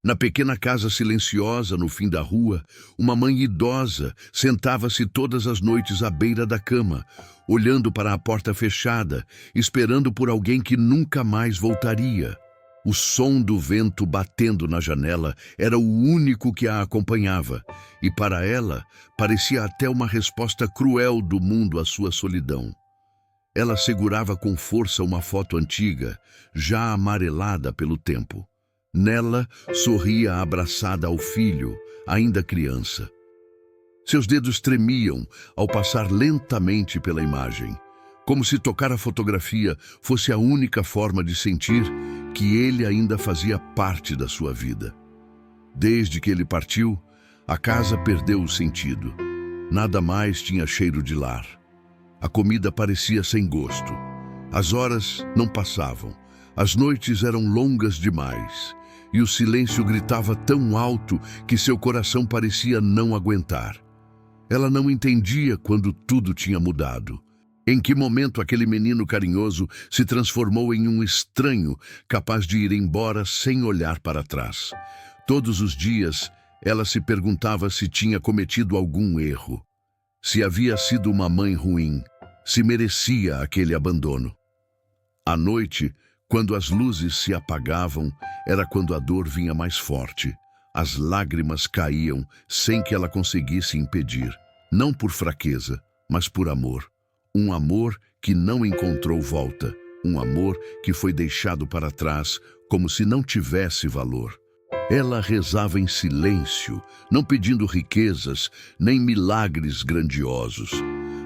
Na pequena casa silenciosa no fim da rua, uma mãe idosa sentava-se todas as noites à beira da cama, olhando para a porta fechada, esperando por alguém que nunca mais voltaria. O som do vento batendo na janela era o único que a acompanhava, e para ela parecia até uma resposta cruel do mundo à sua solidão. Ela segurava com força uma foto antiga, já amarelada pelo tempo. Nela, sorria abraçada ao filho, ainda criança. Seus dedos tremiam ao passar lentamente pela imagem, como se tocar a fotografia fosse a única forma de sentir que ele ainda fazia parte da sua vida. Desde que ele partiu, a casa perdeu o sentido. Nada mais tinha cheiro de lar. A comida parecia sem gosto. As horas não passavam. As noites eram longas demais. E o silêncio gritava tão alto que seu coração parecia não aguentar. Ela não entendia quando tudo tinha mudado. Em que momento aquele menino carinhoso se transformou em um estranho capaz de ir embora sem olhar para trás. Todos os dias, ela se perguntava se tinha cometido algum erro. Se havia sido uma mãe ruim, se merecia aquele abandono. À noite, quando as luzes se apagavam, era quando a dor vinha mais forte. As lágrimas caíam sem que ela conseguisse impedir. Não por fraqueza, mas por amor. Um amor que não encontrou volta. Um amor que foi deixado para trás como se não tivesse valor. Ela rezava em silêncio, não pedindo riquezas, nem milagres grandiosos.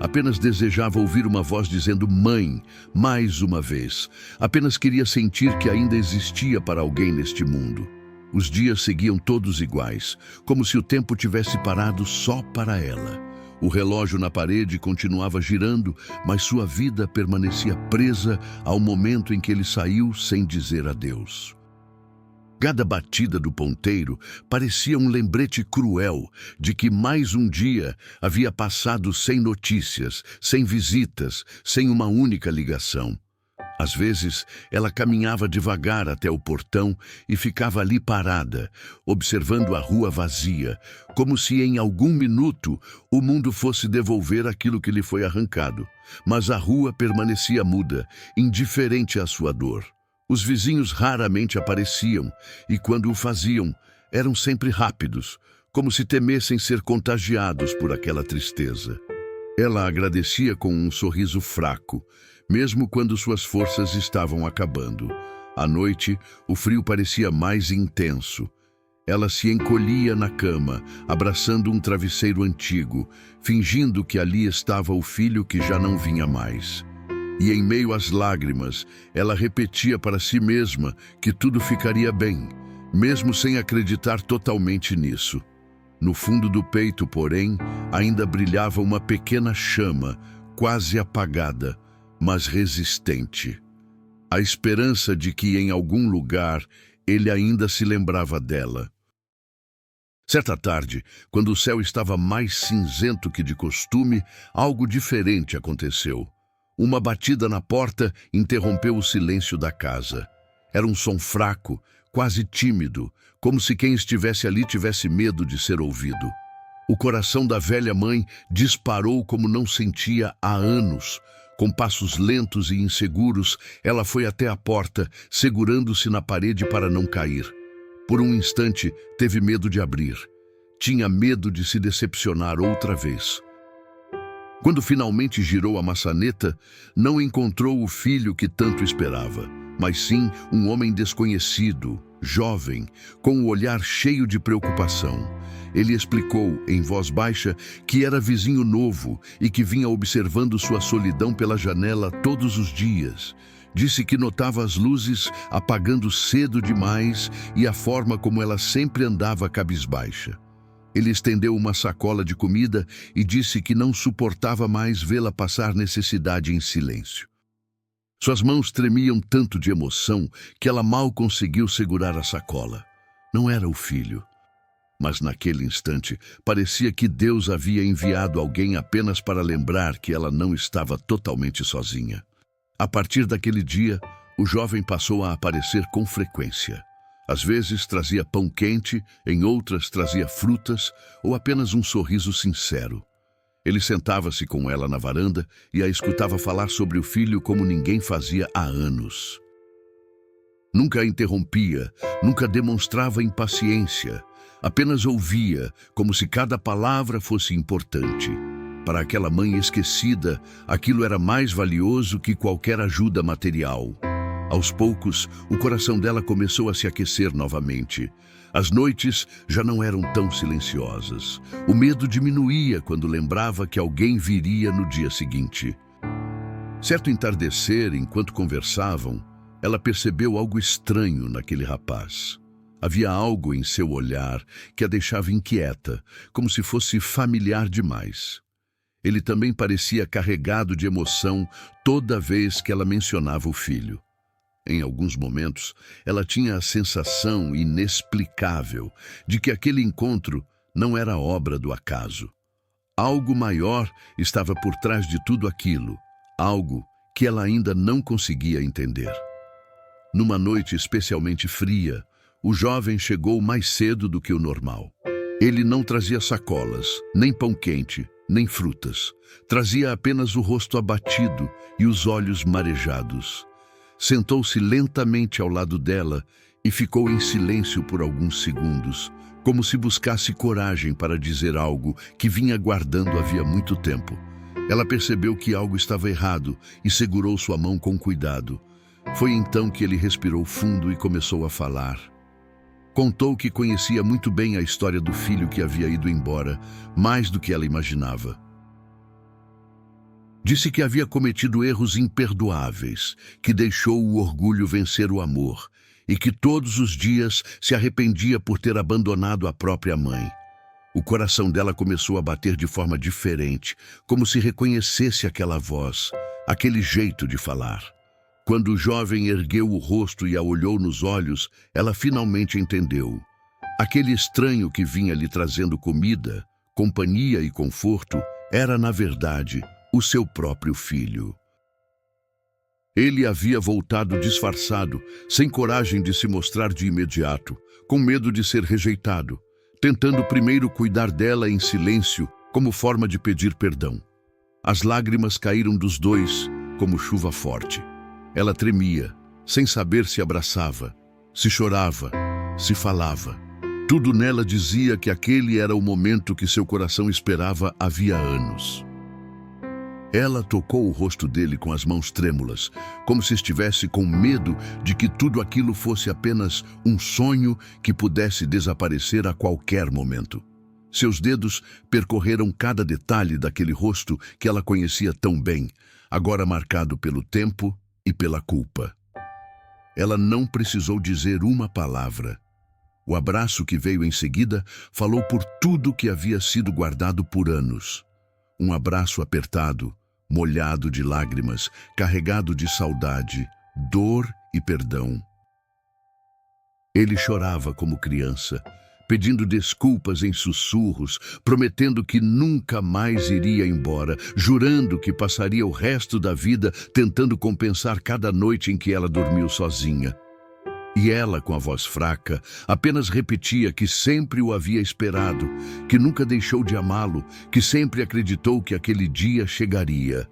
Apenas desejava ouvir uma voz dizendo "Mãe", mais uma vez. Apenas queria sentir que ainda existia para alguém neste mundo. Os dias seguiam todos iguais, como se o tempo tivesse parado só para ela. O relógio na parede continuava girando, mas sua vida permanecia presa ao momento em que ele saiu sem dizer adeus. Cada batida do ponteiro parecia um lembrete cruel de que mais um dia havia passado sem notícias, sem visitas, sem uma única ligação. Às vezes, ela caminhava devagar até o portão e ficava ali parada, observando a rua vazia, como se em algum minuto o mundo fosse devolver aquilo que lhe foi arrancado. Mas a rua permanecia muda, indiferente à sua dor. Os vizinhos raramente apareciam, e quando o faziam, eram sempre rápidos, como se temessem ser contagiados por aquela tristeza. Ela agradecia com um sorriso fraco, mesmo quando suas forças estavam acabando. À noite, o frio parecia mais intenso. Ela se encolhia na cama, abraçando um travesseiro antigo, fingindo que ali estava o filho que já não vinha mais. E em meio às lágrimas, ela repetia para si mesma que tudo ficaria bem, mesmo sem acreditar totalmente nisso. No fundo do peito, porém, ainda brilhava uma pequena chama, quase apagada, mas resistente. A esperança de que em algum lugar ele ainda se lembrava dela. Certa tarde, quando o céu estava mais cinzento que de costume, algo diferente aconteceu. Uma batida na porta interrompeu o silêncio da casa. Era um som fraco, quase tímido, como se quem estivesse ali tivesse medo de ser ouvido. O coração da velha mãe disparou como não sentia há anos. Com passos lentos e inseguros, ela foi até a porta, segurando-se na parede para não cair. Por um instante, teve medo de abrir. Tinha medo de se decepcionar outra vez. Quando finalmente girou a maçaneta, não encontrou o filho que tanto esperava, mas sim um homem desconhecido, jovem, com o olhar cheio de preocupação. Ele explicou, em voz baixa, que era vizinho novo e que vinha observando sua solidão pela janela todos os dias. Disse que notava as luzes apagando cedo demais e a forma como ela sempre andava cabisbaixa. Ele estendeu uma sacola de comida e disse que não suportava mais vê-la passar necessidade em silêncio. Suas mãos tremiam tanto de emoção que ela mal conseguiu segurar a sacola. Não era o filho. Mas naquele instante, parecia que Deus havia enviado alguém apenas para lembrar que ela não estava totalmente sozinha. A partir daquele dia, o jovem passou a aparecer com frequência. Às vezes trazia pão quente, em outras trazia frutas ou apenas um sorriso sincero. Ele sentava-se com ela na varanda e a escutava falar sobre o filho como ninguém fazia há anos. Nunca a interrompia, nunca demonstrava impaciência, apenas ouvia, como se cada palavra fosse importante. Para aquela mãe esquecida, aquilo era mais valioso que qualquer ajuda material. Aos poucos, o coração dela começou a se aquecer novamente. As noites já não eram tão silenciosas. O medo diminuía quando lembrava que alguém viria no dia seguinte. Certo entardecer, enquanto conversavam, ela percebeu algo estranho naquele rapaz. Havia algo em seu olhar que a deixava inquieta, como se fosse familiar demais. Ele também parecia carregado de emoção toda vez que ela mencionava o filho. Em alguns momentos, ela tinha a sensação inexplicável de que aquele encontro não era obra do acaso. Algo maior estava por trás de tudo aquilo, algo que ela ainda não conseguia entender. Numa noite especialmente fria, o jovem chegou mais cedo do que o normal. Ele não trazia sacolas, nem pão quente, nem frutas. Trazia apenas o rosto abatido e os olhos marejados. Sentou-se lentamente ao lado dela e ficou em silêncio por alguns segundos, como se buscasse coragem para dizer algo que vinha guardando havia muito tempo. Ela percebeu que algo estava errado e segurou sua mão com cuidado. Foi então que ele respirou fundo e começou a falar. Contou que conhecia muito bem a história do filho que havia ido embora, mais do que ela imaginava. Disse que havia cometido erros imperdoáveis, que deixou o orgulho vencer o amor e que todos os dias se arrependia por ter abandonado a própria mãe. O coração dela começou a bater de forma diferente, como se reconhecesse aquela voz, aquele jeito de falar. Quando o jovem ergueu o rosto e a olhou nos olhos, ela finalmente entendeu. Aquele estranho que vinha lhe trazendo comida, companhia e conforto era, na verdade, o seu próprio filho. Ele havia voltado disfarçado, sem coragem de se mostrar de imediato, com medo de ser rejeitado, tentando primeiro cuidar dela em silêncio, como forma de pedir perdão. As lágrimas caíram dos dois, como chuva forte. Ela tremia, sem saber se abraçava, se chorava, se falava. Tudo nela dizia que aquele era o momento que seu coração esperava havia anos. Ela tocou o rosto dele com as mãos trêmulas, como se estivesse com medo de que tudo aquilo fosse apenas um sonho que pudesse desaparecer a qualquer momento. Seus dedos percorreram cada detalhe daquele rosto que ela conhecia tão bem, agora marcado pelo tempo e pela culpa. Ela não precisou dizer uma palavra. O abraço que veio em seguida falou por tudo que havia sido guardado por anos. Um abraço apertado, molhado de lágrimas, carregado de saudade, dor e perdão. Ele chorava como criança, pedindo desculpas em sussurros, prometendo que nunca mais iria embora, jurando que passaria o resto da vida tentando compensar cada noite em que ela dormiu sozinha. E ela, com a voz fraca, apenas repetia que sempre o havia esperado, que nunca deixou de amá-lo, que sempre acreditou que aquele dia chegaria.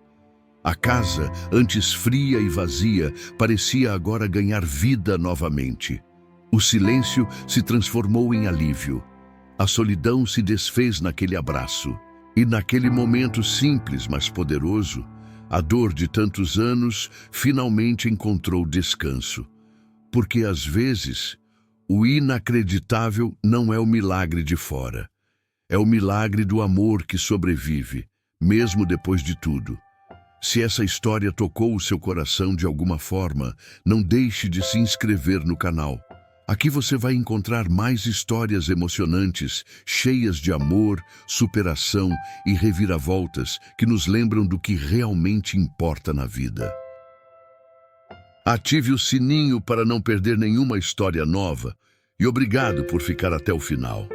A casa, antes fria e vazia, parecia agora ganhar vida novamente. O silêncio se transformou em alívio. A solidão se desfez naquele abraço. E naquele momento simples, mas poderoso, a dor de tantos anos finalmente encontrou descanso. Porque às vezes, o inacreditável não é o milagre de fora. É o milagre do amor que sobrevive, mesmo depois de tudo. Se essa história tocou o seu coração de alguma forma, não deixe de se inscrever no canal. Aqui você vai encontrar mais histórias emocionantes, cheias de amor, superação e reviravoltas que nos lembram do que realmente importa na vida. Ative o sininho para não perder nenhuma história nova e obrigado por ficar até o final.